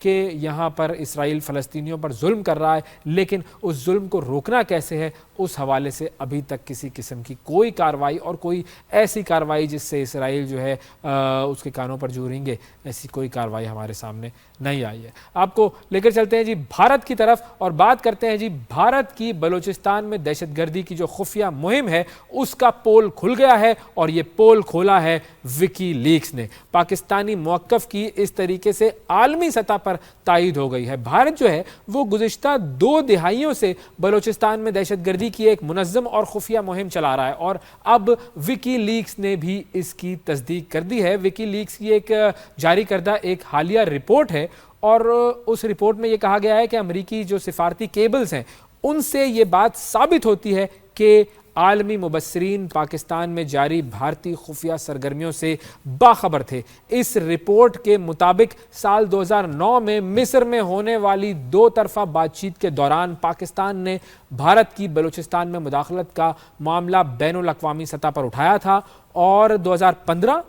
کہ یہاں پر اسرائیل فلسطینیوں پر ظلم کر رہا ہے، لیکن اس ظلم کو روکنا کیسے ہے، اس حوالے سے ابھی تک کسی قسم کی کوئی کارروائی اور کوئی ایسی کارروائی جس سے اسرائیل جو ہے اس کے کانوں پر جو رینگے، ایسی کوئی کارروائی ہمارے سامنے نہیں آئی ہے۔ آپ کو لے کر چلتے ہیں جی بھارت کی طرف اور بات کرتے ہیں جی بھارت کی بلوچستان میں دہشت گردی کی جو خفیہ مہم ہے اس کا پول کھل گیا ہے، اور یہ پول کھولا ہے وکی لیکس نے۔ پاکستانی موقف کی اس طریقے سے عالمی سطح پر تائید ہو گئی ہے۔ بھارت جو ہے وہ گزشتہ 2 دہائیوں سے بلوچستان میں دہشت گردی کی ایک منظم اور خفیہ مہم چلا رہا ہے، اور اب وکی لیکس نے بھی اس کی تصدیق کر دی ہے۔ وکی لیکس کی ایک جاری کردہ ایک حالیہ رپورٹ ہے، اور اس رپورٹ میں یہ کہا گیا ہے کہ امریکی جو سفارتی کیبلز ہیں ان سے یہ بات ثابت ہوتی ہے کہ عالمی مبصرین پاکستان میں جاری بھارتی خفیہ سرگرمیوں سے باخبر تھے۔ اس رپورٹ کے مطابق سال 2009 میں مصر میں ہونے والی 2 طرفہ بات چیت کے دوران پاکستان نے بھارت کی بلوچستان میں مداخلت کا معاملہ بین الاقوامی سطح پر اٹھایا تھا، اور 2015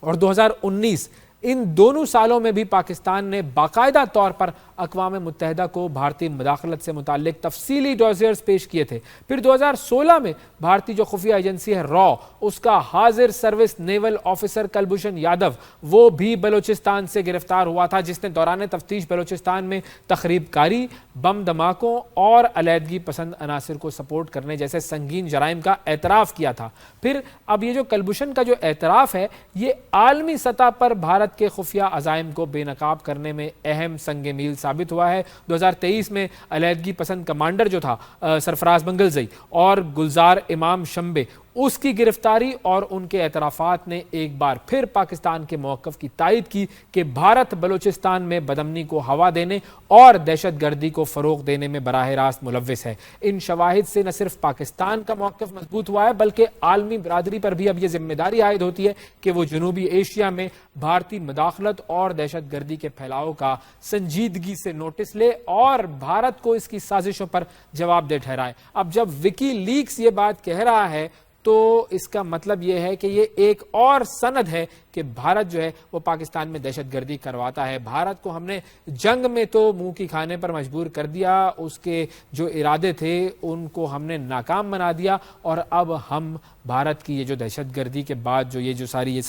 اور 2019 ان دونوں سالوں میں بھی پاکستان نے باقاعدہ طور پر اقوام متحدہ کو بھارتی مداخلت سے متعلق تفصیلی ڈوزیئرز پیش کیے تھے۔ پھر 2016 میں بھارتی جو خفیہ ایجنسی ہے را، اس کا حاضر سروس نیول آفیسر کلبھوشن یادو وہ بھی بلوچستان سے گرفتار ہوا تھا، جس نے دوران تفتیش بلوچستان میں تخریب کاری، بم دھماکوں اور علیحدگی پسند عناصر کو سپورٹ کرنے جیسے سنگین جرائم کا اعتراف کیا تھا۔ پھر اب یہ جو کلبھوشن کا جو اعتراف ہے یہ عالمی سطح پر بھارت کے خفیہ عزائم کو بے نقاب کرنے میں اہم سنگ میل ثابت ہوا ہے۔ 2023 میں علیحدگی پسند کمانڈر جو تھا سرفراز منگلزئی اور گلزار امام شمبے، اس کی گرفتاری اور ان کے اعترافات نے ایک بار پھر پاکستان کے موقف کی تائید کی کہ بھارت بلوچستان میں بدامنی کو ہوا دینے اور دہشت گردی کو فروغ دینے میں براہ راست ملوث ہے۔ ان شواہد سے نہ صرف پاکستان کا موقف مضبوط ہوا ہے بلکہ عالمی برادری پر بھی اب یہ ذمہ داری عائد ہوتی ہے کہ وہ جنوبی ایشیا میں بھارتی مداخلت اور دہشت گردی کے پھیلاؤ کا سنجیدگی سے نوٹس لے اور بھارت کو اس کی سازشوں پر جواب دہ ٹھہرائے۔ اب جب وکی لیکس یہ بات کہہ رہا ہے تو اس کا مطلب یہ ہے کہ یہ ایک اور سند ہے کہ بھارت جو ہے وہ پاکستان میں دہشت گردی کرواتا ہے۔ بھارت کو ہم نے جنگ میں تو منہ کی کھانے پر مجبور کر دیا، اس کے جو ارادے تھے ان کو ہم نے ناکام بنا دیا، اور اب ہم بھارت کی یہ جو دہشت گردی کے بعد جو یہ جو ساری یہ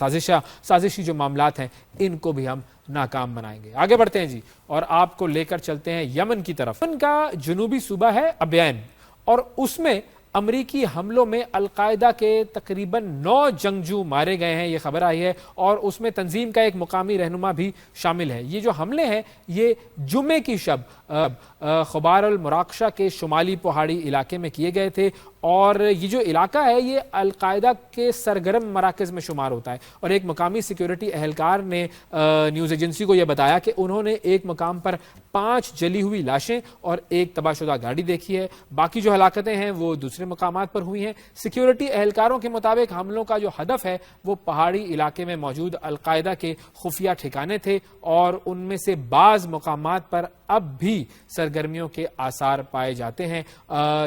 سازشی جو معاملات ہیں ان کو بھی ہم ناکام بنائیں گے۔ آگے بڑھتے ہیں جی اور آپ کو لے کر چلتے ہیں یمن کی طرف۔ یمن کا جنوبی صوبہ ہے ابین، اور اس میں امریکی حملوں میں القاعدہ کے تقریباً 9 جنگجو مارے گئے ہیں، یہ خبر آئی ہے، اور اس میں تنظیم کا ایک مقامی رہنما بھی شامل ہے۔ یہ جو حملے ہیں یہ جمعے کی شب خبار المراقشہ کے شمالی پہاڑی علاقے میں کیے گئے تھے، اور یہ جو علاقہ ہے یہ القاعدہ کے سرگرم مراکز میں شمار ہوتا ہے۔ اور ایک مقامی سیکیورٹی اہلکار نے نیوز ایجنسی کو یہ بتایا کہ انہوں نے ایک مقام پر 5 جلی ہوئی لاشیں اور ایک تباہ شدہ گاڑی دیکھی ہے، باقی جو ہلاکتیں ہیں وہ دوسرے مقامات پر ہوئی ہیں۔ سیکیورٹی اہلکاروں کے مطابق حملوں کا جو ہدف ہے وہ پہاڑی علاقے میں موجود القاعدہ کے خفیہ ٹھکانے تھے، اور ان میں سے بعض مقامات پر اب بھی سرگرمیوں کے آثار پائے جاتے ہیں۔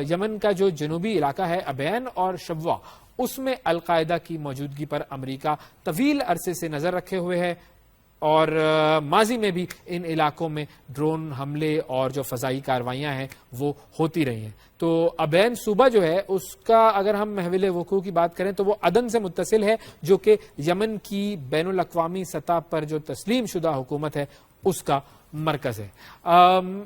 یمن کا جو جنوبی علاقہ ہے ابین اور شبوہ، اس میں القاعدہ کی موجودگی پر امریکہ طویل عرصے سے نظر رکھے ہوئے ہے، اور ماضی میں بھی ان علاقوں میں ڈرون حملے اور جو فضائی کارروائیاں ہیں وہ ہوتی رہی ہیں۔ تو ابین صوبہ جو ہے اس کا اگر ہم محول وقوع کی بات کریں تو وہ عدن سے متصل ہے، جو کہ یمن کی بین الاقوامی سطح پر جو تسلیم شدہ حکومت ہے اس کا مرکز ہے۔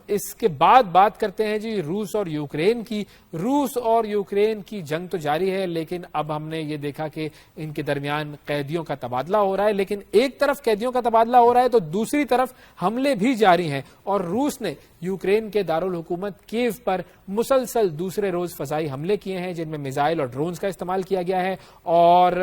اس کے بعد بات کرتے ہیں جی روس اور یوکرین کی۔ روس اور یوکرین کی جنگ تو جاری ہے، لیکن اب ہم نے یہ دیکھا کہ ان کے درمیان قیدیوں کا تبادلہ ہو رہا ہے، لیکن ایک طرف قیدیوں کا تبادلہ ہو رہا ہے تو دوسری طرف حملے بھی جاری ہیں، اور روس نے یوکرین کے دارالحکومت کیو پر مسلسل دوسرے روز فضائی حملے کیے ہیں جن میں میزائل اور ڈرونز کا استعمال کیا گیا ہے، اور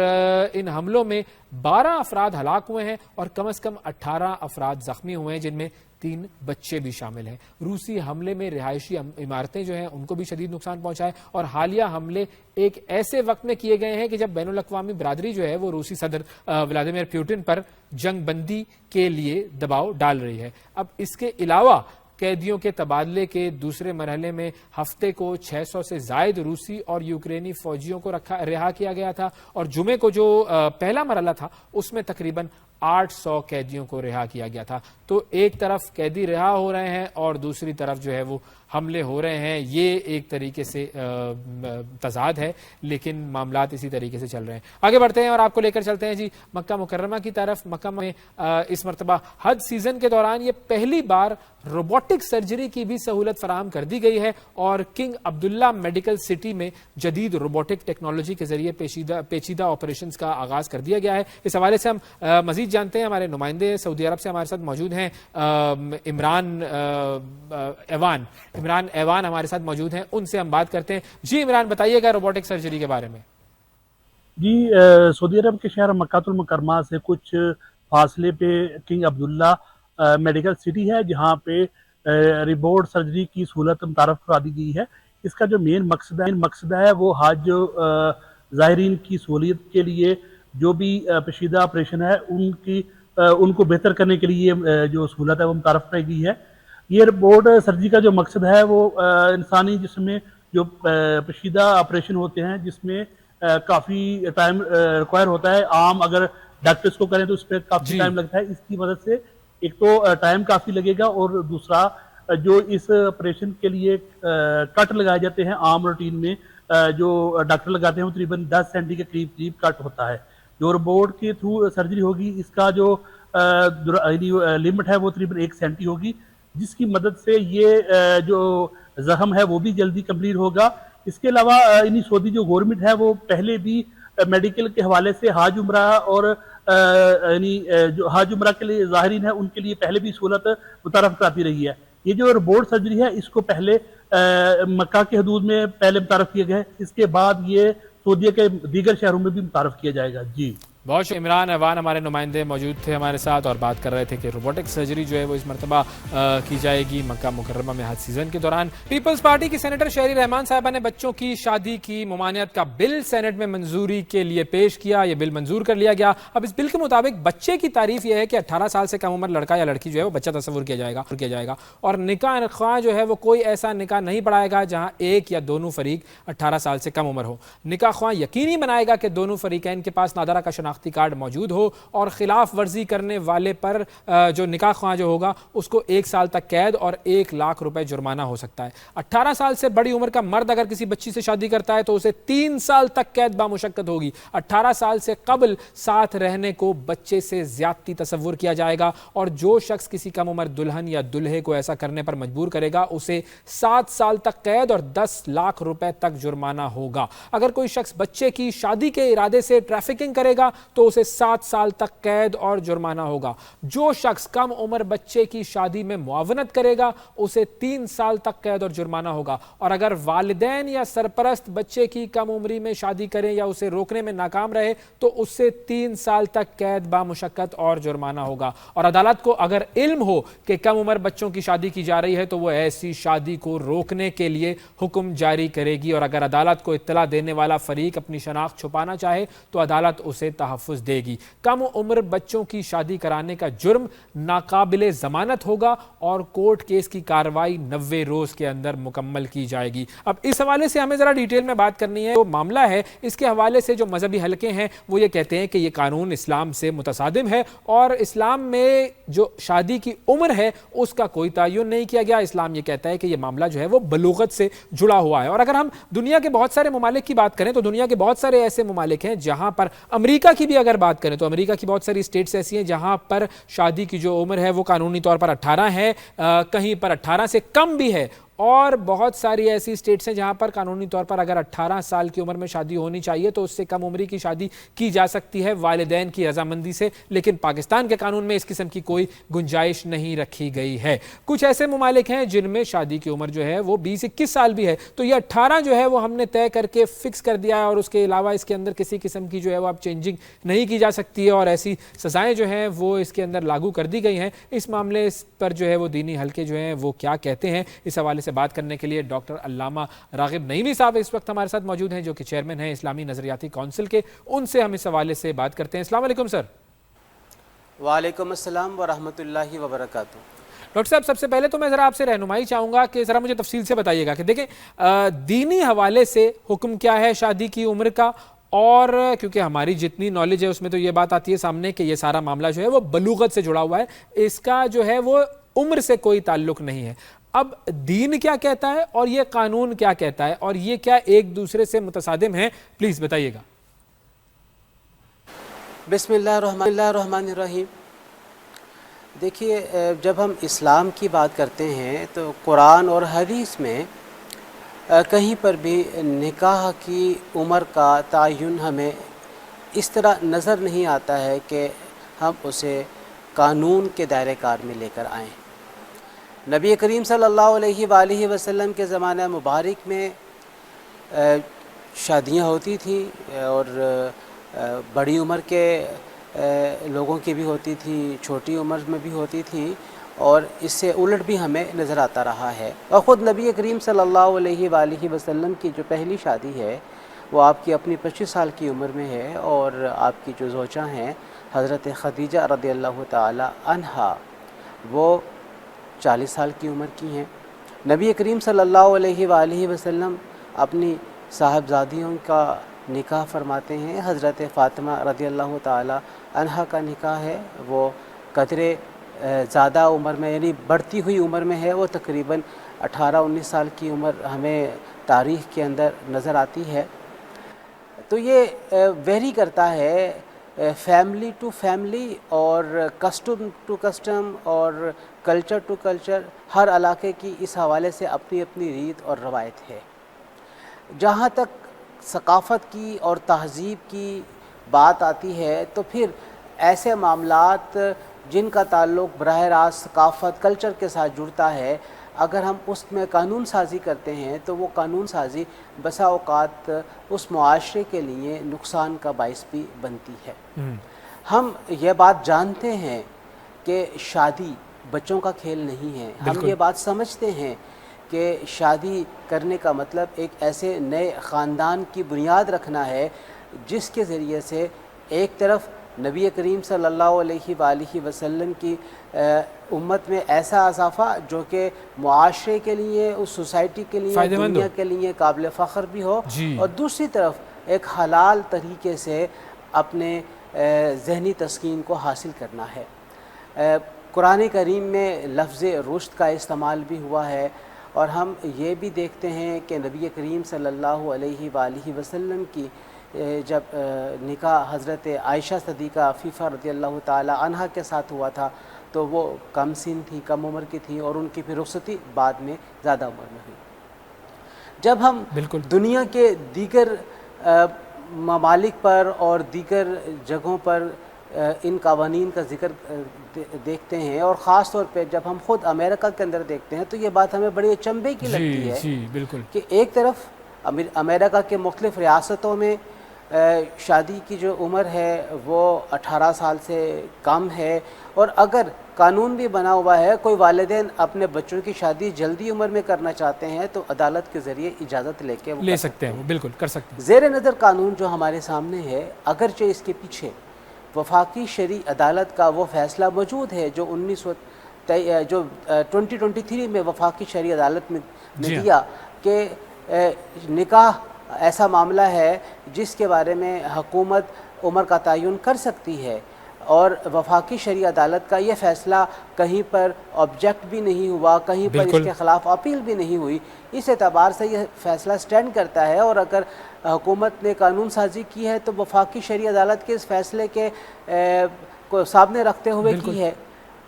ان حملوں میں 12 افراد ہلاک ہوئے ہیں اور کم از کم 18 افراد زخمی ہوئے ہیں، جن میں 3 بچے بھی شامل ہیں۔ روسی حملے میں رہائشی عمارتیں جو ہیں ان کو بھی شدید نقصان پہنچا ہے، اور حالیہ حملے ایک ایسے وقت میں کیے گئے ہیں کہ جب بین الاقوامی برادری جو ہے وہ روسی صدر ولادیمیر پوٹن پر جنگ بندی کے لیے دباؤ ڈال رہی ہے۔ اب اس کے علاوہ قیدیوں کے تبادلے کے دوسرے مرحلے میں ہفتے کو 600 سے زائد روسی اور یوکرینی فوجیوں کو رہا کیا گیا تھا، اور جمعے کو جو پہلا مرحلہ تھا اس میں تقریباً 800 قیدیوں کو رہا کیا گیا تھا. تو ایک طرف قیدی رہا ہو رہے ہیں اور دوسری طرف جو ہے وہ حملے ہو رہے ہیں. یہ ایک طریقے سے تضاد ہے, لیکن معاملات اسی طریقے سے چل رہے ہیں. آگے بڑھتے ہیں اور آپ کو لے کر چلتے ہیں جی مکہ مکرمہ کی طرف. مکہ میں اس مرتبہ حج سیزن کے دوران یہ پہلی بار روبوٹک سرجری کی بھی سہولت فراہم کر دی گئی ہے, اور کنگ عبداللہ میڈیکل سٹی میں جدید روبوٹک ٹیکنالوجی کے ذریعے پیچیدہ آپریشنز کا آغاز کر دیا گیا ہے. اس حوالے سے ہم مزید جانتے ہیں. ہمارے نمائندے سعودی عرب سے ہمارے ساتھ موجود ہیں, عمران ایوان ہمارے ساتھ موجود ہیں, ان سے ہم بات کرتے ہیں. جی عمران, بتائیے گا روبوٹک سرجری کے بارے میں. جی, سعودی عرب کے شہر مکہ المکرمہ سے کچھ فاصلے پہ کنگ عبداللہ میڈیکل سٹی ہے, جہاں پہ روبوٹ سرجری کی سہولت متعارف کرا دی گئی ہے. اس کا جو مین مقصد ہے وہ حج زائرین کی سہولیت کے لیے جو بھی پیچیدہ آپریشن ہے ان کو بہتر کرنے کے لیے جو سہولت ہے وہ متعارف کرائی گئی ہے. یہ روبوٹ سرجری کا جو مقصد ہے وہ انسانی جسم میں جو پیچیدہ آپریشن ہوتے ہیں جس میں کافی ٹائم ریکوائر ہوتا ہے. عام اگر ڈاکٹرز کو کریں تو اس پہ کافی ٹائم لگتا ہے. اس کی مدد سے ایک تو ٹائم کافی لگے گا, اور دوسرا جو اس آپریشن کے لیے کٹ لگائے جاتے ہیں عام روٹین میں جو ڈاکٹر لگاتے ہیں وہ تقریباً 10 سینٹی کے قریب کٹ ہوتا ہے. جو روبوٹ کے تھرو سرجری ہوگی اس کا جو لمٹ ہے وہ تقریباً 1 سینٹی ہوگی, جس کی مدد سے یہ جو زخم ہے وہ بھی جلدی کمپلیٹ ہوگا. اس کے علاوہ سعودی جو گورنمنٹ ہے وہ پہلے بھی میڈیکل کے حوالے سے حج عمرہ اور جو حج عمرہ کے لیے ظاہرین ہے ان کے لیے پہلے بھی سہولت متعارف کراتی رہی ہے. یہ جو روبوٹ سرجری ہے اس کو پہلے مکہ کے حدود میں پہلے متعارف کیا گیا ہے, اس کے بعد یہ سعودیہ کے دیگر شہروں میں بھی متعارف کیا جائے گا. جی بہت شکریہ. عمران ایوان ہمارے نمائندے موجود تھے ہمارے ساتھ اور بات کر رہے تھے کہ روبوٹک سرجری جو ہے وہ اس مرتبہ کی جائے گی مکہ مکرمہ میں حج سیزن کے دوران. پیپلز پارٹی کی سینیٹر شہری رحمان صاحبہ نے بچوں کی شادی کی ممانعت کا بل سینٹ میں منظوری کے لیے پیش کیا. یہ بل منظور کر لیا گیا. اب اس بل کے مطابق بچے کی تعریف یہ ہے کہ 18 سال سے کم عمر لڑکا یا لڑکی جو ہے وہ بچہ تصور کیا جائے گا, اور نکاح خواہ جو ہے وہ کوئی ایسا نکاح نہیں پڑھائے گا جہاں ایک یا دونوں فریق 18 سال سے کم عمر ہو. نکاح خواہ یقینی بنائے گا کہ دونوں فریقین کے پاس نادرہ کا شناختی کارڈ موجود ہو, اور خلاف ورزی کرنے والے پر جو نکاح خواہ جو ہوگا اس کو 1 سال تک قید اور 1 لاکھ روپے جرمانہ ہو سکتا ہے. 18 سال سے بڑی عمر کا مرد اگر کسی بچی سے شادی کرتا ہے تو اسے 3 سال تک قید بامشقت ہوگی. 18 سال سے قبل ساتھ رہنے کو بچے سے زیادتی تصور کیا جائے گا, اور جو شخص کسی کم عمر دلہن یا دلہے کو ایسا کرنے پر مجبور کرے گا اسے 7 سال تک قید اور 10 لاکھ روپے تک جرمانہ ہوگا. اگر کوئی شخص بچے کی شادی کے ارادے سے ٹریفکنگ کرے گا تو اسے 7 سال تک قید اور جرمانہ ہوگا. جو شخص کم عمر بچے کی شادی میں معاونت کرے گا اسے 3 سال تک قید اور جرمانہ ہوگا. اور اگر والدین یا سرپرست بچے کی کم عمری میں شادی کریں یا اسے روکنے میں ناکام رہے تو اس سے 3 سال تک قید بامشقت اور جرمانہ ہوگا. اور عدالت کو اگر علم ہو کہ کم عمر بچوں کی شادی کی جا رہی ہے تو وہ ایسی شادی کو روکنے کے لیے حکم جاری کرے گی, اور اگر عدالت کو اطلاع دینے والا فریق اپنی شناخت چھپانا چاہے تو عدالت اسے تحفظ دے گی. کم عمر بچوں کی شادی کرانے کا جرم ناقابل ضمانت ہوگا اور کورٹ کیس کی کارروائی 90 روز کے اندر مکمل کی جائے گی. اب اس حوالے سے ہمیں ذرا ڈیٹیل میں بات کرنی ہے. جو معاملہ ہے اس کے حوالے سے جو مذہبی حلقے ہیں وہ یہ کہتے ہیں کہ یہ قانون اسلام سے متصادم ہے, اور اسلام میں جو شادی کی عمر ہے اس کا کوئی تعین نہیں کیا گیا. اسلام یہ کہتا ہے کہ یہ معاملہ جو ہے وہ بلوغت سے جڑا ہوا ہے. اور اگر ہم دنیا کے بہت سارے ممالک کی بات کریں تو دنیا کے بہت سارے ایسے ممالک ہیں جہاں پر, امریکہ کی بھی اگر بات کریں تو امریکہ کی بہت ساری اسٹیٹس ایسی ہیں جہاں پر شادی کی جو عمر ہے وہ قانونی طور پر 18 ہے, کہیں پر 18 سے کم بھی ہے, اور بہت ساری ایسی اسٹیٹس ہیں جہاں پر قانونی طور پر اگر 18 سال کی عمر میں شادی ہونی چاہیے تو اس سے کم عمری کی شادی کی جا سکتی ہے والدین کی رضامندی سے, لیکن پاکستان کے قانون میں اس قسم کی کوئی گنجائش نہیں رکھی گئی ہے. کچھ ایسے ممالک ہیں جن میں شادی کی عمر جو ہے وہ 20-21 سال بھی ہے, تو یہ 18 جو ہے وہ ہم نے طے کر کے فکس کر دیا ہے, اور اس کے علاوہ اس کے اندر کسی قسم کی جو ہے وہ اب چینجنگ نہیں کی جا سکتی ہے, اور ایسی سزائیں جو ہیں وہ اس کے اندر لاگو کر دی گئی ہیں. اس معاملے پر جو ہے وہ دینی حلقے جو ہیں وہ کیا کہتے ہیں, اس حوالے سے بات کرنے کے لیے ڈاکٹر علامہ راغب نعیمی صاحب اس وقت ہمارے ساتھ موجود ہیں جو کہ چیئرمین ہیں اسلامی نظریاتی کونسل کے. ان سے ہم اس حوالے سے بات کرتے ہیں. السلام علیکم سر. وعلیکم السلام ورحمۃ اللہ وبرکاتہ. ڈاکٹر صاحب, سب سے پہلے تو میں ذرا آپ سے رہنمائی چاہوں گا کہ ذرا مجھے تفصیل سے بتائیے گا کہ دیکھیں دینی حوالے سے حکم کیا ہے شادی کی عمر کا, اور کیونکہ ہماری جتنی نالج ہے اس میں تو یہ بات آتی ہے سامنے کہ یہ سارا معاملہ جو ہے وہ بلوغت سے جڑا ہوا ہے, اس کا جو ہے وہ عمر سے کوئی تعلق نہیں ہے. اب دین کیا کہتا ہے اور یہ قانون کیا کہتا ہے, اور یہ کیا ایک دوسرے سے متصادم ہیں؟ پلیز بتائیے گا. بسم اللہ الرحمن الرحیم. دیکھیے, جب ہم اسلام کی بات کرتے ہیں تو قرآن اور حدیث میں کہیں پر بھی نکاح کی عمر کا تعین ہمیں اس طرح نظر نہیں آتا ہے کہ ہم اسے قانون کے دائرۂ کار میں لے کر آئیں. نبی کریم صلی اللہ علیہ وآلہ وسلم کے زمانہ مبارک میں شادیاں ہوتی تھیں اور بڑی عمر کے لوگوں کی بھی ہوتی تھی, چھوٹی عمر میں بھی ہوتی تھی, اور اس سے الٹ بھی ہمیں نظر آتا رہا ہے. اور خود نبی کریم صلی اللہ علیہ وآلہ وسلم کی جو پہلی شادی ہے وہ آپ کی اپنی 25 سال کی عمر میں ہے, اور آپ کی جو زوجہ ہیں حضرت خدیجہ رضی اللہ تعالی عنہا وہ 40 سال کی عمر کی ہیں. نبی کریم صلی اللہ علیہ وآلہ وسلم اپنی صاحبزادیوں کا نکاح فرماتے ہیں. حضرت فاطمہ رضی اللہ تعالی عنہا کا نکاح ہے, وہ قدرے زیادہ عمر میں یعنی بڑھتی ہوئی عمر میں ہے, وہ تقریباً 18-19 سال کی عمر ہمیں تاریخ کے اندر نظر آتی ہے. تو یہ ویری کرتا ہے فیملی ٹو فیملی اور کسٹم ٹو کسٹم اور کلچر ٹو کلچر. ہر علاقے کی اس حوالے سے اپنی اپنی ریت اور روایت ہے. جہاں تک ثقافت کی اور تہذیب کی بات آتی ہے تو پھر ایسے معاملات جن کا تعلق براہ راست ثقافت کلچر کے ساتھ جڑتا ہے, اگر ہم اس میں قانون سازی کرتے ہیں تو وہ قانون سازی بسا اوقات اس معاشرے کے لیے نقصان کا باعث بھی بنتی ہے. ہم یہ بات جانتے ہیں کہ شادی بچوں کا کھیل نہیں ہے. ہم یہ بات سمجھتے ہیں کہ شادی کرنے کا مطلب ایک ایسے نئے خاندان کی بنیاد رکھنا ہے جس کے ذریعے سے ایک طرف نبی کریم صلی اللہ علیہ وآلہ وسلم کی امت میں ایسا اضافہ جو کہ معاشرے کے لیے, اس سوسائٹی کے لیے, دنیا کے لیے قابل فخر بھی ہو, اور دوسری طرف ایک حلال طریقے سے اپنے ذہنی تسکین کو حاصل کرنا ہے. قرآن کریم میں لفظ رشد کا استعمال بھی ہوا ہے, اور ہم یہ بھی دیکھتے ہیں کہ نبی کریم صلی اللہ علیہ وآلہ وسلم کی جب نکاح حضرت عائشہ صدیقہ عفیفہ رضی اللہ تعالی عنہا کے ساتھ ہوا تھا تو وہ کم سن تھی, کم عمر کی تھی, اور ان کی پھر رخصتی بعد میں زیادہ عمر میں ہوئی. جب ہم دنیا کے دیگر ممالک پر اور دیگر جگہوں پر ان قوانین کا ذکر دیکھتے ہیں, اور خاص طور پہ جب ہم خود امریکہ کے اندر دیکھتے ہیں, تو یہ بات ہمیں بڑی اچنبھے کی لگتی ہے کہ ایک طرف امریکہ کے مختلف ریاستوں میں شادی کی جو عمر ہے وہ 18 سال سے کم ہے, اور اگر قانون بھی بنا ہوا ہے, کوئی والدین اپنے بچوں کی شادی جلدی عمر میں کرنا چاہتے ہیں تو عدالت کے ذریعے اجازت لے کے لے سکتے ہیں, وہ بالکل کر سکتے ہیں. زیر نظر قانون جو ہمارے سامنے ہے, اگرچہ اس کے پیچھے وفاقی شرعی عدالت کا وہ فیصلہ موجود ہے جو 2023 میں وفاقی شرعی عدالت نے دیا کہ نکاح ایسا معاملہ ہے جس کے بارے میں حکومت عمر کا تعین کر سکتی ہے, اور وفاقی شرعی عدالت کا یہ فیصلہ کہیں پر آبجیکٹ بھی نہیں ہوا, کہیں پر اس کے خلاف اپیل بھی نہیں ہوئی. اس اعتبار سے یہ فیصلہ سٹینڈ کرتا ہے, اور اگر حکومت نے قانون سازی کی ہے تو وفاقی شرعی عدالت کے اس فیصلے کے کو سامنے رکھتے ہوئے کی ہے.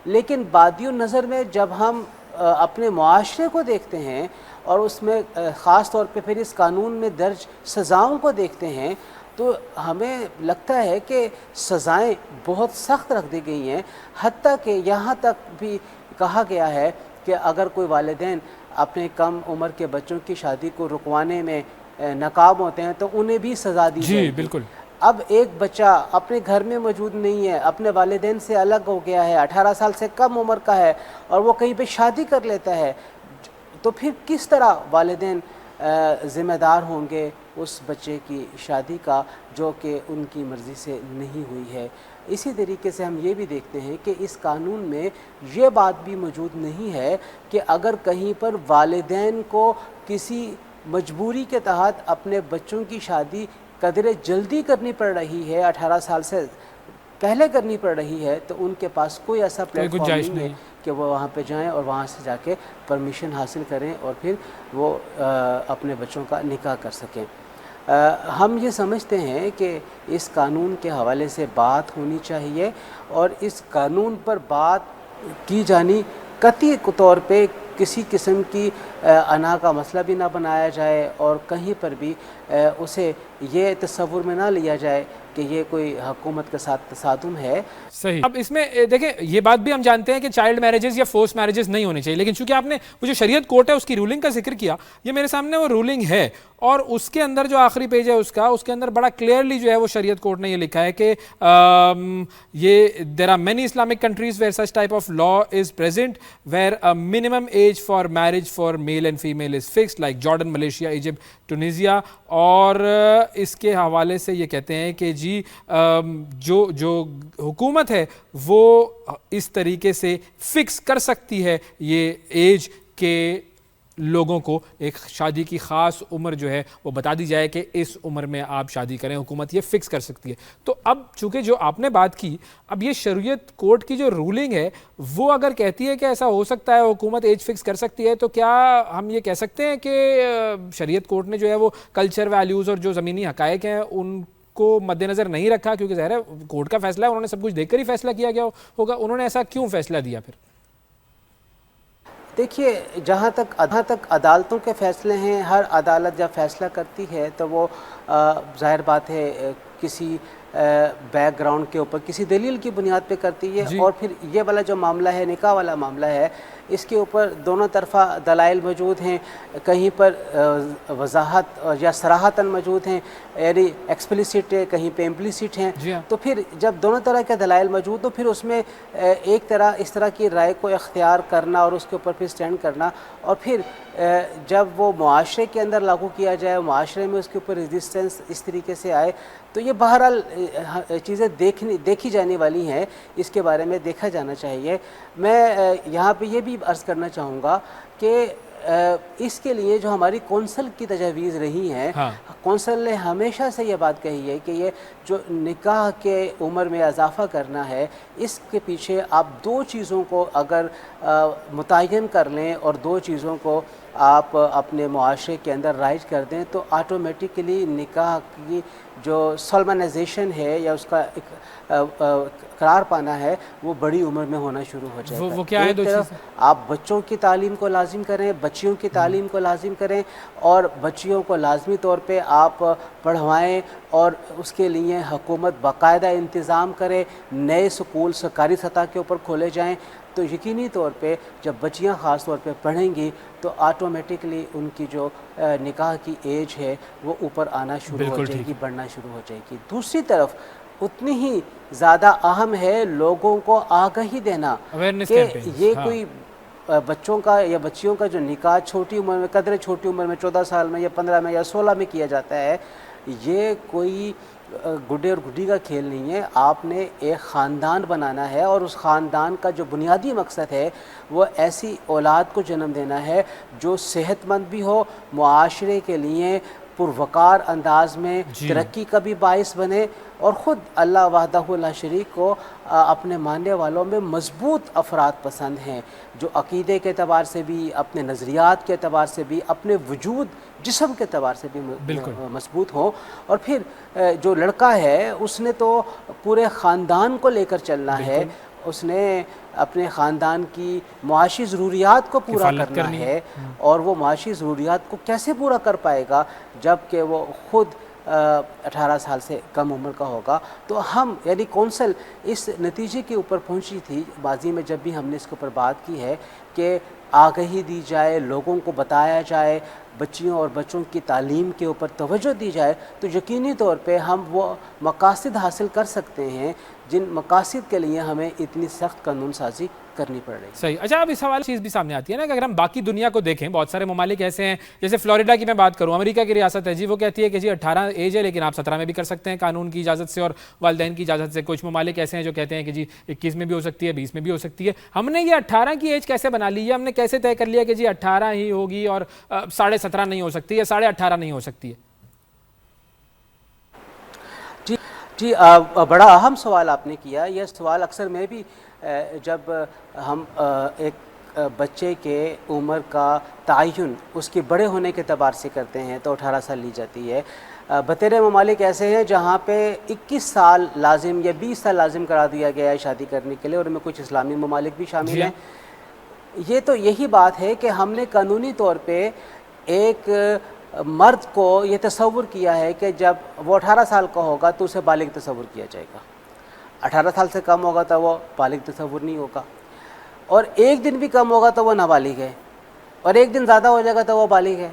لیکن بادی النظر میں جب ہم اپنے معاشرے کو دیکھتے ہیں اور اس میں خاص طور پہ پھر اس قانون میں درج سزاؤں کو دیکھتے ہیں, تو ہمیں لگتا ہے کہ سزائیں بہت سخت رکھ دی گئی ہیں. حتیٰ کہ یہاں تک بھی کہا گیا ہے کہ اگر کوئی والدین اپنے کم عمر کے بچوں کی شادی کو رکوانے میں ناکام ہوتے ہیں تو انہیں بھی سزا دی جائے گی. بالکل. اب ایک بچہ اپنے گھر میں موجود نہیں ہے, اپنے والدین سے الگ ہو گیا ہے, 18 سال سے کم عمر کا ہے, اور وہ کہیں پہ شادی کر لیتا ہے, تو پھر کس طرح والدین ذمہ دار ہوں گے اس بچے کی شادی کا جو کہ ان کی مرضی سے نہیں ہوئی ہے. اسی طریقے سے ہم یہ بھی دیکھتے ہیں کہ اس قانون میں یہ بات بھی موجود نہیں ہے کہ اگر کہیں پر والدین کو کسی مجبوری کے تحت اپنے بچوں کی شادی قدرے جلدی کرنی پڑ رہی ہے، 18 سال سے پہلے کرنی پڑ رہی ہے، تو ان کے پاس کوئی ایسا پلیٹ فارم نہیں ہے کہ وہ وہاں پہ جائیں اور وہاں سے جا کے پرمیشن حاصل کریں اور پھر وہ اپنے بچوں کا نکاح کر سکیں۔ ہم یہ سمجھتے ہیں کہ اس قانون کے حوالے سے بات ہونی چاہیے اور اس قانون پر بات کی جانی قطعی طور پہ کسی قسم کی انا کا مسئلہ بھی نہ بنایا جائے اور کہیں پر بھی اسے یہ تصور میں نہ لیا جائے کہ یہ کوئی حکومت کے ساتھ تصادم ہے۔ صحیح۔ اب اس میں دیکھیں یہ بات بھی ہم جانتے ہیں کہ چائلڈ میرجز یا فورس میرجز نہیں ہونے چاہیے، لیکن چونکہ آپ نے وہ جو شریعت کورٹ ہے اس کی رولنگ کا ذکر کیا، یہ میرے سامنے وہ رولنگ ہے اور اس کے اندر جو آخری پیج ہے اس کے اندر بڑا کلیئرلی جو ہے وہ شریعت کورٹ نے یہ لکھا ہے کہ یہ there are many Islamic countries where such type of law is present where a minimum age for marriage for male and female is fixed like Jordan, Malaysia, Egypt, Tunisia۔ اور اس کے حوالے سے یہ کہتے ہیں کہ جی جو حکومت ہے وہ اس طریقے سے فکس کر سکتی ہے یہ ایج کہ لوگوں کو ایک شادی کی خاص عمر جو ہے وہ بتا دی جائے کہ اس عمر میں آپ شادی کریں، حکومت یہ فکس کر سکتی ہے۔ تو اب چونکہ جو آپ نے بات کی، اب یہ شریعت کورٹ کی جو رولنگ ہے وہ اگر کہتی ہے کہ ایسا ہو سکتا ہے، حکومت ایج فکس کر سکتی ہے، تو کیا ہم یہ کہہ سکتے ہیں کہ شریعت کورٹ نے جو ہے وہ کلچر ویلیوز اور جو زمینی حقائق ہیں ان کو مد نظر نہیں رکھا؟ کیونکہ ظاہر ہے کورٹ کا فیصلہ ہے، انہوں نے سب کچھ دیکھ کر ہی فیصلہ کیا گیا ہوگا، انہوں نے ایسا کیوں فیصلہ دیا پھر؟ دیکھیے، جہاں تک عدالتوں کے فیصلے ہیں، ہر عدالت جب فیصلہ کرتی ہے تو وہ ظاہر بات ہے کسی بیک گراؤنڈ کے اوپر کسی دلیل کی بنیاد پہ کرتی ہے، اور پھر یہ والا جو معاملہ ہے، نکاح والا معاملہ ہے، اس کے اوپر دونوں طرفہ دلائل موجود ہیں، کہیں پر وضاحت یا صراحتاً موجود ہیں، یعنی ایکسپلیسٹ ہے، کہیں پہ امپلیسٹ ہیں۔ تو پھر جب دونوں طرح کے دلائل موجود تو پھر اس میں اس طرح کی رائے کو اختیار کرنا اور اس کے اوپر پھر سٹینڈ کرنا، اور پھر جب وہ معاشرے کے اندر لاگو کیا جائے، معاشرے میں اس کے اوپر ریزسٹنس اس طریقے سے آئے، تو یہ بہرحال چیزیں دیکھی جانے والی ہیں، اس کے بارے میں دیکھا جانا چاہیے۔ میں یہاں پہ یہ بھی عرض کرنا چاہوں گا کہ اس کے لیے جو ہماری کونسل کی تجاویز رہی ہیں، کونسل نے ہمیشہ سے یہ بات کہی ہے کہ یہ جو نکاح کے عمر میں اضافہ کرنا ہے، اس کے پیچھے آپ دو چیزوں کو اگر متعین کر لیں اور دو چیزوں کو آپ اپنے معاشرے کے اندر رائج کر دیں تو آٹومیٹکلی نکاح کی جو سولمنائزیشن ہے یا اس کا قرار پانا ہے وہ بڑی عمر میں ہونا شروع ہو جائے گا۔ وہ کیا ہے؟ ایک طرف آپ بچوں کی تعلیم کو لازم کریں، بچیوں کی تعلیم کو لازم کریں، اور بچیوں کو لازمی طور پہ آپ پڑھوائیں، اور اس کے لیے حکومت باقاعدہ انتظام کرے، نئے سکول سرکاری سطح کے اوپر کھولے جائیں، تو یقینی طور پہ جب بچیاں خاص طور پہ پڑھیں گی تو آٹومیٹکلی ان کی جو نکاح کی ایج ہے وہ اوپر آنا شروع ہو جائے گی، بڑھنا شروع ہو جائے گی۔ دوسری طرف اتنی ہی زیادہ اہم ہے لوگوں کو آگاہی دینا کہ یہ کوئی بچوں کا یا بچیوں کا جو نکاح چھوٹی عمر میں، قدرے چھوٹی عمر میں 14 سال میں یا 15 میں یا 16 میں کیا جاتا ہے، یہ کوئی گڈے اور گڈی کا کھیل نہیں ہے۔ آپ نے ایک خاندان بنانا ہے اور اس خاندان کا جو بنیادی مقصد ہے وہ ایسی اولاد کو جنم دینا ہے جو صحت مند بھی ہو، معاشرے کے لیے پروقار انداز میں ترقی کا بھی باعث بنے، اور خود اللہ وحدہ لا شریک کو اپنے ماننے والوں میں مضبوط افراد پسند ہیں، جو عقیدے کے اعتبار سے بھی، اپنے نظریات کے اعتبار سے بھی، اپنے وجود جسم کے اعتبار سے بھی مضبوط ہوں۔ اور پھر جو لڑکا ہے اس نے تو پورے خاندان کو لے کر چلنا ہے، اس نے اپنے خاندان کی معاشی ضروریات کو پورا کرنا ہے، اور وہ معاشی ضروریات کو کیسے پورا کر پائے گا جب کہ وہ خود 18 سال سے کم عمر کا ہوگا۔ تو ہم یعنی کونسل اس نتیجے کے اوپر پہنچی تھی ماضی میں جب بھی ہم نے اس کے اوپر بات کی ہے کہ آگہی دی جائے، لوگوں کو بتایا جائے، بچیوں اور بچوں کی تعلیم کے اوپر توجہ دی جائے، تو یقینی طور پہ ہم وہ مقاصد حاصل کر سکتے ہیں جن مقاصد کے لیے ہمیں اتنی سخت قانون سازی کرنی پڑ رہی ہے۔ صحیح۔ اچھا، اب اس حوالے چیز بھی سامنے آتی ہے نا کہ اگر ہم باقی دنیا کو دیکھیں، بہت سارے ممالک ایسے ہیں، جیسے فلوریڈا کی میں بات کروں، امریکہ کی ریاست ہے جی، وہ کہتی ہے کہ جی 18 ایج ہے لیکن آپ 17 میں بھی کر سکتے ہیں قانون کی اجازت سے اور والدین کی اجازت سے۔ کچھ ممالک ایسے ہیں جو کہتے ہیں کہ جی 21 میں بھی ہو سکتی ہے، 20 میں بھی ہو سکتی ہے۔ ہم نے یہ 18 کی ایج کیسے بنا لی ہے؟ ہم نے کیسے طے کر لیا کہ جی 18 ہی ہوگی اور 17.5 نہیں ہو سکتی یا 18.5 نہیں ہو سکتی ہے؟ جی بڑا اہم سوال آپ نے کیا. یہ سوال اکثر میں بھی جب ہم ایک بچے کے عمر کا تعین اس کے بڑے ہونے کے اعتبار سے کرتے ہیں تو 18 سال لی جاتی ہے. بطیرے ممالک ایسے ہیں جہاں پہ 21 سال لازم یا 20 سال لازم کرا دیا گیا ہے شادی کرنے کے لیے، اور ان میں کچھ اسلامی ممالک بھی شامل ہیں. یہ تو یہی بات ہے کہ ہم نے قانونی طور پہ ایک مرد کو یہ تصور کیا ہے کہ جب وہ 18 سال کا ہوگا تو اسے بالغ تصور کیا جائے گا، 18 سال سے کم ہوگا تو وہ بالغ تصور نہیں ہوگا، اور ایک دن بھی کم ہوگا تو وہ نابالغ ہے، اور ایک دن زیادہ ہو جائے گا تو وہ بالغ ہے.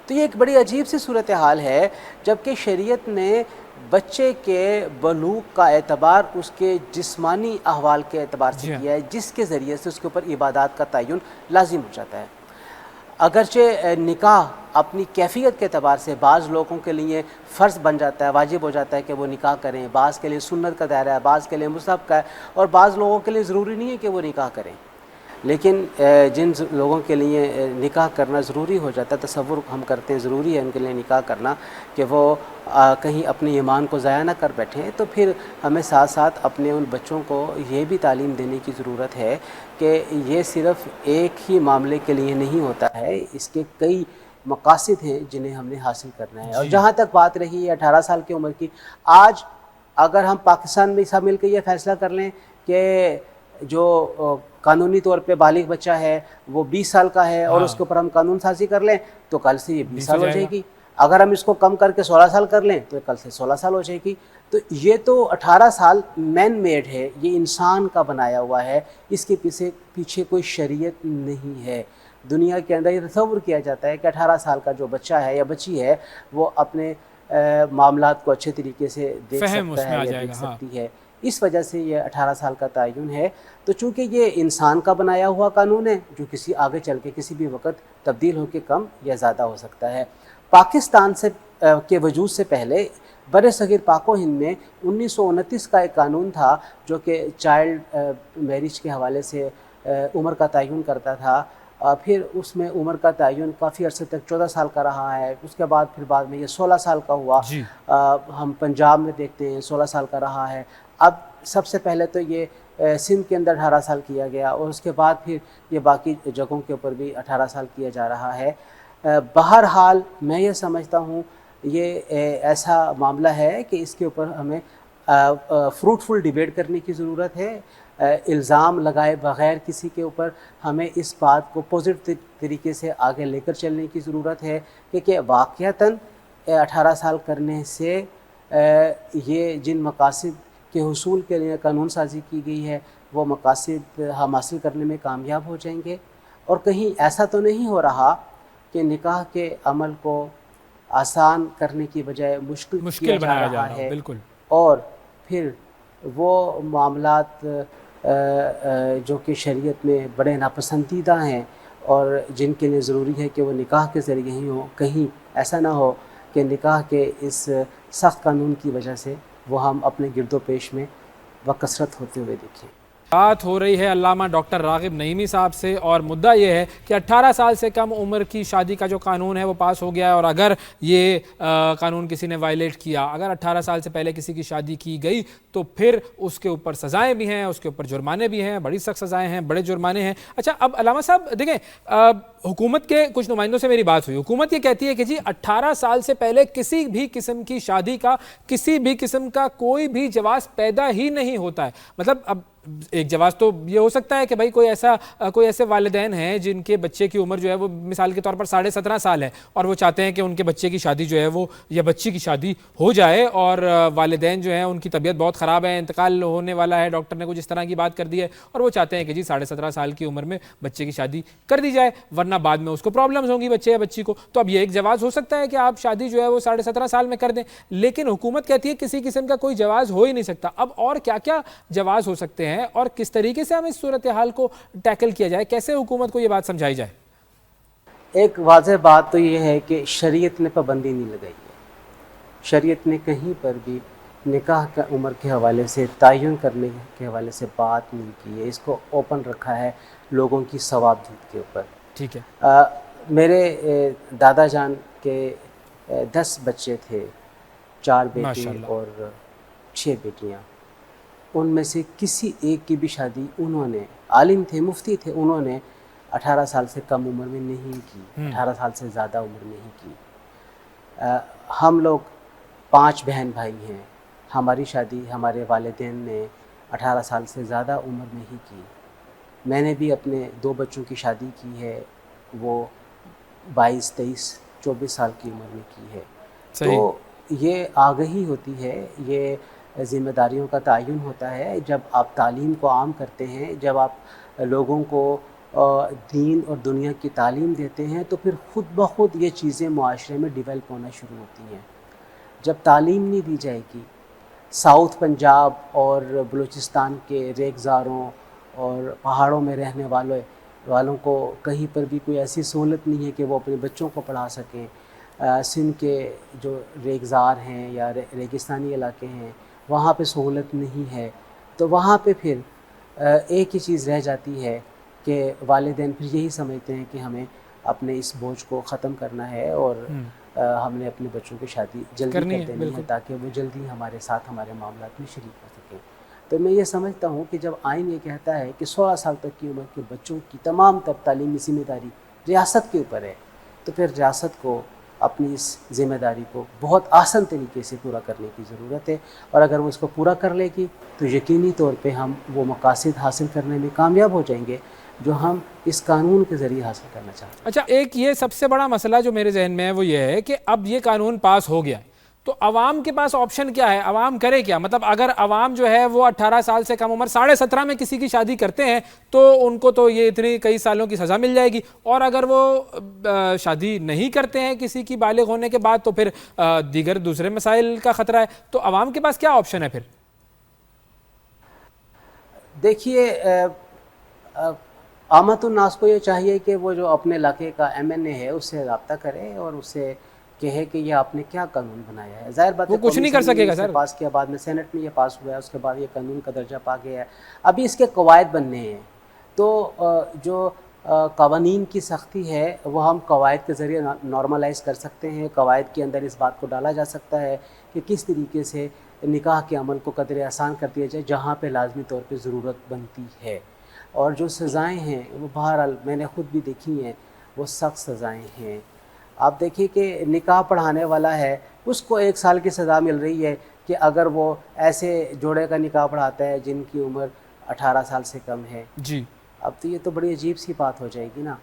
تو یہ ایک بڑی عجیب سی صورتحال ہے، جبکہ شریعت نے بچے کے بلوغ کا اعتبار اس کے جسمانی احوال کے اعتبار سے کیا ہے، جس کے ذریعے سے اس کے اوپر عبادات کا تعین لازم ہو جاتا ہے. اگرچہ نکاح اپنی کیفیت کے اعتبار سے بعض لوگوں کے لیے فرض بن جاتا ہے، واجب ہو جاتا ہے کہ وہ نکاح کریں، بعض کے لیے سنت کا دائرہ ہے، بعض کے لیے مستحب کا ہے، اور بعض لوگوں کے لیے ضروری نہیں ہے کہ وہ نکاح کریں. لیکن جن لوگوں کے لیے نکاح کرنا ضروری ہو جاتا ہے، تصور ہم کرتے ہیں ضروری ہے ان کے لیے نکاح کرنا کہ وہ کہیں اپنے ایمان کو ضائع نہ کر بیٹھیں، تو پھر ہمیں ساتھ ساتھ اپنے ان بچوں کو یہ بھی تعلیم دینے کی ضرورت ہے کہ یہ صرف ایک ہی معاملے کے لیے نہیں ہوتا ہے، اس کے کئی مقاصد ہیں جنہیں ہم نے حاصل کرنا ہے. اور جہاں تک بات رہی ہے 18 سال کی عمر کی، آج اگر ہم پاکستان میں سب مل کے یہ فیصلہ کر لیں کہ جو قانونی طور پہ بالغ بچہ ہے وہ 20 سال کا ہے اور اس کے اوپر ہم قانون سازی کر لیں تو کل سے یہ 20 سال ہو جائے گی. اگر ہم اس کو کم کر کے 16 سال کر لیں تو کل سے 16 سال ہو جائے گی. تو یہ تو 18 سال مین میڈ ہے، یہ انسان کا بنایا ہوا ہے، اس کے پیچھے کوئی شریعت نہیں ہے. دنیا کے اندر یہ تصور کیا جاتا ہے کہ 18 سال کا جو بچہ ہے یا بچی ہے وہ اپنے معاملات کو اچھے طریقے سے دیکھ سکتا ہے یا دیکھ سکتی ہے، اس وجہ سے یہ 18 سال کا تعین ہے. تو چونکہ یہ انسان کا بنایا ہوا قانون ہے جو کسی آگے چل کے کسی بھی وقت تبدیل ہو کے کم یا زیادہ ہو سکتا ہے. پاکستان کے وجود سے پہلے بر صغیر پاک و ہند میں 1929 کا ایک قانون تھا جو کہ چائلڈ میرج کے حوالے سے عمر کا تعین کرتا تھا. پھر اس میں عمر کا تعین کافی عرصے تک 14 سال کا رہا ہے، اس کے بعد پھر بعد میں یہ 16 سال کا ہوا. ہم پنجاب میں دیکھتے ہیں 16 سال کا رہا ہے. اب سب سے پہلے تو یہ سندھ کے اندر 18 سال کیا گیا اور اس کے بعد پھر یہ باقی جگہوں کے اوپر بھی 18 سال کیا جا رہا ہے. بہرحال میں یہ سمجھتا ہوں یہ ایسا معاملہ ہے کہ اس کے اوپر ہمیں فروٹفل ڈیبیٹ کرنے کی ضرورت ہے. الزام لگائے بغیر کسی کے اوپر ہمیں اس بات کو پازیٹیو طریقے سے آگے لے کر چلنے کی ضرورت ہے کہ واقعتاً 18 سال کرنے سے یہ جن مقاصد کے حصول کے لیے قانون سازی کی گئی ہے وہ مقاصد ہم حاصل کرنے میں کامیاب ہو جائیں گے. اور کہیں ایسا تو نہیں ہو رہا کہ نکاح کے عمل کو آسان کرنے کی بجائے مشکل کیا جا رہا ہے، اور پھر وہ معاملات جو کہ شریعت میں بڑے ناپسندیدہ ہیں اور جن کے لیے ضروری ہے کہ وہ نکاح کے ذریعے ہی ہوں، کہیں ایسا نہ ہو کہ نکاح کے اس سخت قانون کی وجہ سے وہ ہم اپنے گرد و پیش میں بکثرت ہوتے ہوئے دیکھیں. بات ہو رہی ہے علامہ ڈاکٹر راغب نعیمی صاحب سے، اور مدعا یہ ہے کہ 18 سال سے کم عمر کی شادی کا جو قانون ہے وہ پاس ہو گیا ہے، اور اگر یہ قانون کسی نے وائلیٹ کیا، اگر 18 سال سے پہلے کسی کی شادی کی گئی تو پھر اس کے اوپر سزائیں بھی ہیں، اس کے اوپر جرمانے بھی ہیں، بڑی سخت سزائیں ہیں، بڑے جرمانے ہیں. اچھا اب علامہ صاحب دیکھیں، حکومت کے کچھ نمائندوں سے میری بات ہوئی، حکومت یہ کہتی ہے کہ جی 18 سال سے پہلے کسی بھی قسم کی شادی کا، کسی بھی قسم کا کوئی بھی جواز پیدا ہی نہیں ہوتا ہے. مطلب اب ایک جواز تو یہ ہو سکتا ہے کہ بھائی کوئی ایسے والدین ہیں جن کے بچے کی عمر جو ہے وہ مثال کے طور پر 17.5 سال ہے اور وہ چاہتے ہیں کہ ان کے بچے کی شادی جو ہے وہ یا بچی کی شادی ہو جائے، اور والدین جو ہیں ان کی طبیعت بہت خراب ہے، انتقال ہونے والا ہے، ڈاکٹر نے کچھ اس طرح کی بات کر دی ہے، اور وہ چاہتے ہیں کہ جی 17.5 سال کی عمر میں بچے کی شادی کر دی جائے ورنہ بعد میں اس کو پرابلمز ہوں گی بچے یا بچی کو. تو اب یہ ایک جواز ہو سکتا ہے کہ آپ شادی جو ہے وہ 17.5 سال میں کر دیں، لیکن حکومت کہتی ہے کسی قسم کا کوئی جواز ہو ہی نہیں سکتا. اب اور کیا کیا جواز ہو سکتے ہیں اور کس طریقے سے ہم اس صورتحال کو ٹیکل کیا جائے، کیسے حکومت کو یہ بات سمجھائی جائے؟ ایک واضح بات تو یہ ہے کہ شریعت نے پابندی نہیں لگائی ہے. شریعت نے کہیں پر بھی نکاح کا عمر کے حوالے سے تعین کرنے کے حوالے سے بات نہیں کی ہے. اس کو اوپن رکھا ہے لوگوں کی ثواب دید کے اوپر. ٹھیک ہے. میرے دادا جان کے 10 بچے تھے، 4 بیٹی اور 6 بیٹیاں، ان میں سے کسی ایک کی بھی شادی انہوں نے، عالم تھے، مفتی تھے، انہوں نے 18 سال سے کم عمر میں نہیں کی، 18 سال سے زیادہ عمر میں نہیں کی۔ ہم لوگ 5 بہن بھائی ہیں، ہماری شادی ہمارے والدین نے 18 سال سے زیادہ عمر میں ہی کی۔ میں نے بھی اپنے 2 بچوں کی شادی کی ہے، وہ 22، 23، 24 سال کی عمر میں کی ہے۔ تو یہ آگہی ہوتی ہے، یہ ذمہ داریوں کا تعین ہوتا ہے۔ جب آپ تعلیم کو عام کرتے ہیں، جب آپ لوگوں کو دین اور دنیا کی تعلیم دیتے ہیں، تو پھر خود بخود یہ چیزیں معاشرے میں ڈیولپ ہونا شروع ہوتی ہیں۔ جب تعلیم نہیں دی جائے گی، ساؤتھ پنجاب اور بلوچستان کے ریگزاروں اور پہاڑوں میں رہنے والوں کو کہیں پر بھی کوئی ایسی سہولت نہیں ہے کہ وہ اپنے بچوں کو پڑھا سکیں۔ سندھ کے جو ریگزار ہیں یا ریگستانی علاقے ہیں، وہاں پہ سہولت نہیں ہے، تو وہاں پہ پھر ایک ہی چیز رہ جاتی ہے کہ والدین پھر یہی سمجھتے ہیں کہ ہمیں اپنے اس بوجھ کو ختم کرنا ہے اور ہم نے اپنے بچوں کی شادی جلدی کر دینی ہے تاکہ وہ جلدی ہمارے ساتھ ہمارے معاملات میں شریک ہو سکیں۔ تو میں یہ سمجھتا ہوں کہ جب آئین یہ کہتا ہے کہ 16 سال تک کی عمر کے بچوں کی تمام تر تعلیمی ذمہ داری ریاست کے اوپر ہے، تو پھر ریاست کو اپنی اس ذمہ داری کو بہت آسان طریقے سے پورا کرنے کی ضرورت ہے، اور اگر وہ اس کو پورا کر لے گی تو یقینی طور پہ ہم وہ مقاصد حاصل کرنے میں کامیاب ہو جائیں گے جو ہم اس قانون کے ذریعے حاصل کرنا چاہتے ہیں۔ اچھا، ایک یہ سب سے بڑا مسئلہ جو میرے ذہن میں ہے وہ یہ ہے کہ اب یہ قانون پاس ہو گیا ہے، تو عوام کے پاس آپشن کیا ہے؟ عوام کرے کیا؟ مطلب اگر عوام جو ہے وہ 18 سال سے کم عمر 17.5 میں کسی کی شادی کرتے ہیں تو ان کو تو یہ اتنی کئی سالوں کی سزا مل جائے گی، اور اگر وہ شادی نہیں کرتے ہیں کسی کی بالغ ہونے کے بعد تو پھر دیگر دوسرے مسائل کا خطرہ ہے۔ تو عوام کے پاس کیا آپشن ہے پھر؟ دیکھیے، عامت الناس کو یہ چاہیے کہ وہ جو اپنے علاقے کا MNA ہے اس سے رابطہ کرے اور اس سے کہے کہ یہ آپ نے کیا قانون بنایا ہے۔ ظاہر بات ہے وہ کچھ نہیں کر سکے گا سر، پاس کیا، بعد میں سینٹ میں یہ پاس ہوا ہے، اس کے بعد یہ قانون کا درجہ پا گیا ہے، ابھی اس کے قواعد بننے ہیں۔ تو جو قوانین کی سختی ہے وہ ہم قواعد کے ذریعے نارملائز کر سکتے ہیں۔ قواعد کے اندر اس بات کو ڈالا جا سکتا ہے کہ کس طریقے سے نکاح کے عمل کو قدر آسان کر دیا جائے جہاں پہ لازمی طور پہ ضرورت بنتی ہے، اور جو سزائیں ہیں وہ بہرحال میں نے خود بھی دیکھی ہیں، وہ سخت سزائیں ہیں۔ آپ دیکھیے کہ نکاح پڑھانے والا ہے، اس کو 1 سال کی سزا مل رہی ہے کہ اگر وہ ایسے جوڑے کا نکاح پڑھاتا ہے جن کی عمر 18 سال سے کم ہے۔ جی، اب تو یہ تو بڑی عجیب سی بات ہو جائے گی نا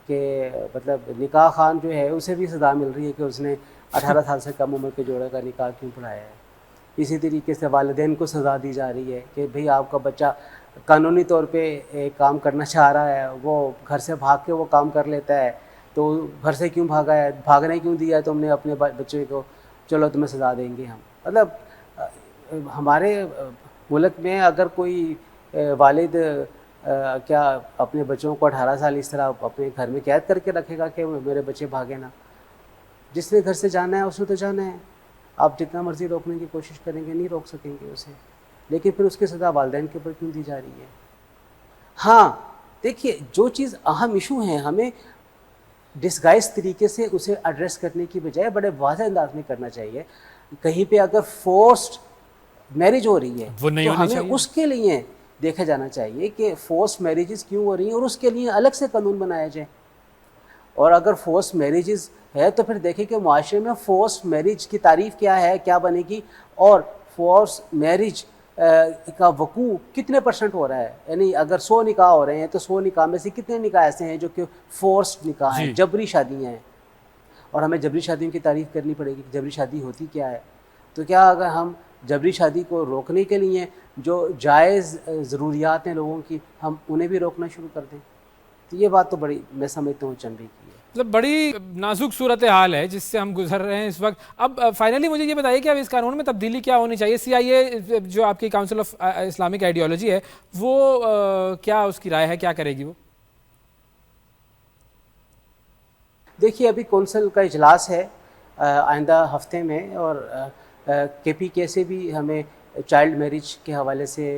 کہ مطلب نکاح خان جو ہے اسے بھی سزا مل رہی ہے کہ اس نے 18 سال سے کم عمر کے جوڑے کا نکاح کیوں پڑھایا ہے۔ اسی طریقے سے والدین کو سزا دی جا رہی ہے کہ بھئی آپ کا بچہ قانونی طور پہ ایک کام کرنا چاہ رہا ہے، وہ گھر سے بھاگ کے وہ کام کر لیتا ہے، تو گھر سے کیوں بھاگا ہے، بھاگنے کیوں دیا ہے تم نے اپنے بچے کو، چلو تمہیں سزا دیں گے ہم۔ مطلب ہمارے ملک میں اگر کوئی والد کیا اپنے بچوں کو 18 سال اس طرح اپنے گھر میں قید کر کے رکھے گا کہ میرے بچے بھاگے نا؟ جس نے گھر سے جانا ہے اس نے تو جانا ہے، آپ جتنا مرضی روکنے کی کوشش کریں گے نہیں روک سکیں گے اسے، لیکن پھر اس کی سزا والدین کے اوپر کیوں دی جا رہی ہے؟ ہاں دیکھیے، جو چیز اہم ایشو ہیں ہمیں ڈسگائز طریقے سے اسے ایڈریس کرنے کی بجائے بڑے واضح انداز میں کرنا چاہیے۔ کہیں پہ اگر فورسڈ میرج ہو رہی ہے وہ نہیں تو ہونی ہمیں چاہیے۔ اس کے لیے دیکھا جانا چاہیے کہ فورسڈ میریجز کیوں ہو رہی ہیں اور اس کے لیے الگ سے قانون بنایا جائے۔ اور اگر فورسڈ میریجز ہے تو پھر دیکھیں کہ معاشرے میں فورسڈ میرج کی تعریف کیا ہے، کیا بنے گی، اور فورسڈ میرج کا وقوع کتنے % ہو رہا ہے۔ یعنی اگر 100 نکاح ہو رہے ہیں تو 100 نکاح میں سے کتنے نکاح ایسے ہیں جو کہ فورسڈ نکاح ہیں، جبری شادیاں ہیں، اور ہمیں جبری شادیوں کی تعریف کرنی پڑے گی کہ جبری شادی ہوتی کیا ہے۔ تو کیا اگر ہم جبری شادی کو روکنے کے لیے جو جائز ضروریات ہیں لوگوں کی ہم انہیں بھی روکنا شروع کر دیں؟ تو یہ بات تو بڑی میں سمجھتا ہوں چنبی کی ہے۔ مطلب بڑی نازک صورتحال ہے جس سے ہم گزر رہے ہیں اس وقت۔ اب فائنلی مجھے یہ بتائیے کہ اب اس قانون میں تبدیلی کیا ہونی چاہیے؟ CIA جو آپ کی کاؤنسل آف اسلامک آئیڈیالوجی ہے وہ کیا اس کی رائے ہے، کیا کرے گی وہ؟ دیکھیے، ابھی کونسل کا اجلاس ہے آئندہ ہفتے میں، اور KPK سے بھی ہمیں چائلڈ میرج کے حوالے سے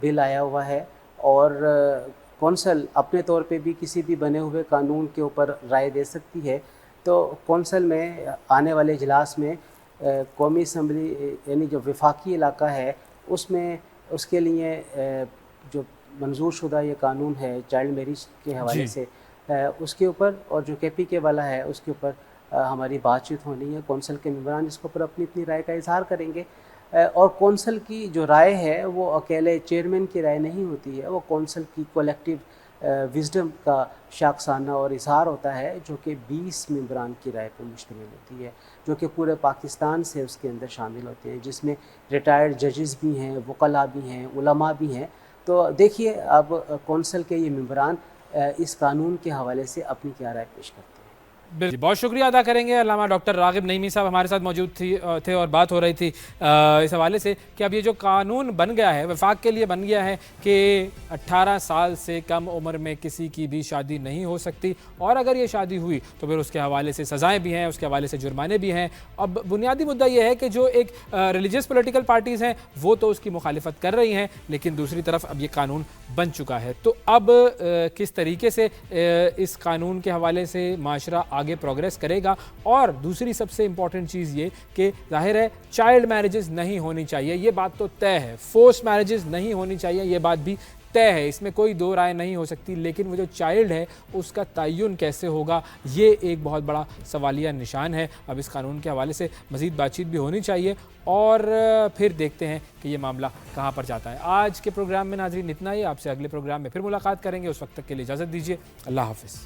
بل آیا ہوا ہے، اور کونسل اپنے طور پہ بھی کسی بھی بنے ہوئے قانون کے اوپر رائے دے سکتی ہے۔ تو کونسل میں آنے والے اجلاس میں قومی اسمبلی یعنی جو وفاقی علاقہ ہے اس میں اس کے لیے جو منظور شدہ یہ قانون ہے چائلڈ میریج کے حوالے سے اس کے اوپر اور جو کے پی کے والا ہے اس کے اوپر ہماری بات چیت ہونی ہے. کونسل کے ممبران اس کے اوپر اپنی اپنی رائے کا اظہار کریں گے اور کونسل کی جو رائے ہے وہ اکیلے چیئرمین کی رائے نہیں ہوتی ہے, وہ کونسل کی کولیکٹیو وزڈم کا شاخسانہ اور اظہار ہوتا ہے جو کہ 20 ممبران کی رائے پر مشتمل ہوتی ہے جو کہ پورے پاکستان سے اس کے اندر شامل ہوتے ہیں, جس میں ریٹائرڈ ججز بھی ہیں, وکلاء بھی ہیں, علماء بھی ہیں. تو دیکھیے اب کونسل کے یہ ممبران اس قانون کے حوالے سے اپنی کیا رائے پیش کرتے ہیں. بہت شکریہ ادا کریں گے علامہ ڈاکٹر راغب نعیمی صاحب ہمارے ساتھ موجود تھے اور بات ہو رہی تھی اس حوالے سے کہ اب یہ جو قانون بن گیا ہے وفاق کے لیے بن گیا ہے کہ 18 سال سے کم عمر میں کسی کی بھی شادی نہیں ہو سکتی, اور اگر یہ شادی ہوئی تو پھر اس کے حوالے سے سزائیں بھی ہیں, اس کے حوالے سے جرمانے بھی ہیں. اب بنیادی مدعا یہ ہے کہ جو ایک ریلیجیس پولیٹیکل پارٹیز ہیں وہ تو اس کی مخالفت کر رہی ہیں, لیکن دوسری طرف اب یہ قانون بن چکا ہے. تو اب کس طریقے سے اس قانون کے حوالے سے معاشرہ آگے پروگریس کرے گا, اور دوسری سب سے امپورٹنٹ چیز یہ کہ ظاہر ہے چائلڈ میرجز نہیں ہونی چاہیے, یہ بات تو طے ہے, فورس میرجز نہیں ہونی چاہیے یہ بات بھی طے ہے, اس میں کوئی دو رائے نہیں ہو سکتی, لیکن وہ جو چائلڈ ہے اس کا تعین کیسے ہوگا یہ ایک بہت بڑا سوالیہ نشان ہے. اب اس قانون کے حوالے سے مزید بات چیت بھی ہونی چاہیے اور پھر دیکھتے ہیں کہ یہ معاملہ کہاں پر جاتا ہے. آج کے پروگرام میں ناظرین اتنا ہی, آپ سے اگلے پروگرام میں پھر ملاقات کریں گے, اس وقت تک کے لیے اجازت دیجیے, اللہ حافظ.